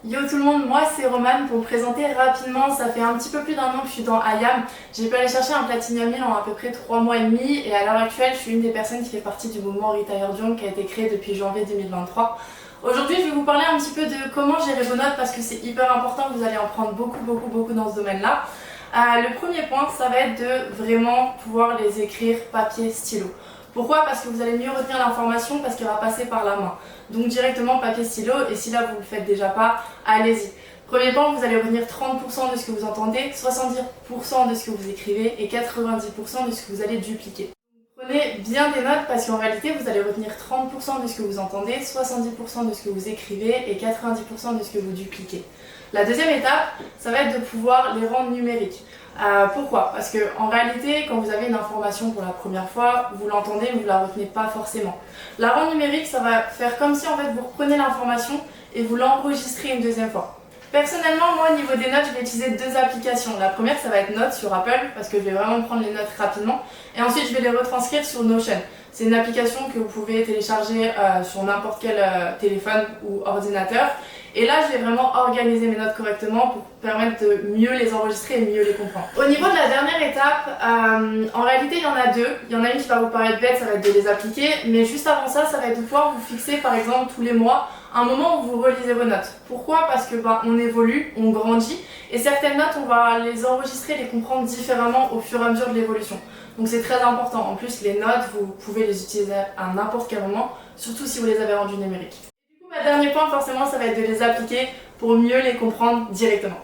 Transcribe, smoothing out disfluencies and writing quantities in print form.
Yo tout le monde, moi c'est Romane. Pour me présenter rapidement, ça fait un petit peu plus d'un an que je suis dans IAM. J'ai pu aller chercher un Platinum 1000 en à peu près 3 mois et demi et à l'heure actuelle je suis une des personnes qui fait partie du mouvement Retired Young qui a été créé depuis janvier 2023. Aujourd'hui je vais vous parler un petit peu de comment gérer vos notes parce que c'est hyper important, vous allez en prendre beaucoup dans ce domaine-là. Le premier point, ça va être de vraiment pouvoir les écrire papier, stylo. Pourquoi? Parce que vous allez mieux retenir l'information parce qu'elle va passer par la main. Donc directement papier, stylo, et si là vous ne le faites déjà pas, allez-y. Premier point, vous allez retenir 30% de ce que vous entendez, 70% de ce que vous écrivez et 90% de ce que vous allez dupliquer. Prenez bien des notes parce qu'en réalité vous allez retenir 30% de ce que vous entendez, 70% de ce que vous écrivez et 90% de ce que vous dupliquez. La deuxième étape, ça va être de pouvoir les rendre numériques. Pourquoi? Parce que en réalité, quand vous avez une information pour la première fois, vous l'entendez mais vous la retenez pas forcément. La rendre numérique, ça va faire comme si en fait vous reprenez l'information et vous l'enregistrez une deuxième fois. Personnellement, moi au niveau des notes, je vais utiliser deux applications. La première, ça va être Notes sur Apple parce que je vais vraiment prendre les notes rapidement. Et ensuite, je vais les retranscrire sur Notion. C'est une application que vous pouvez télécharger sur n'importe quel téléphone ou ordinateur. Et là, je vais vraiment organiser mes notes correctement pour permettre de mieux les enregistrer et mieux les comprendre. Au niveau de la dernière étape, en réalité, il y en a deux. Il y en a une qui va vous paraître bête, ça va être de les appliquer. Mais juste avant ça, ça va être de pouvoir vous fixer, par exemple, tous les mois, un moment où vous relisez vos notes. Pourquoi? Parce que on évolue, on grandit. Et certaines notes, on va les enregistrer, les comprendre différemment au fur et à mesure de l'évolution. Donc c'est très important. En plus, les notes, vous pouvez les utiliser à n'importe quel moment, surtout si vous les avez rendues numériques. Mon dernier point, forcément, ça va être de les appliquer pour mieux les comprendre directement.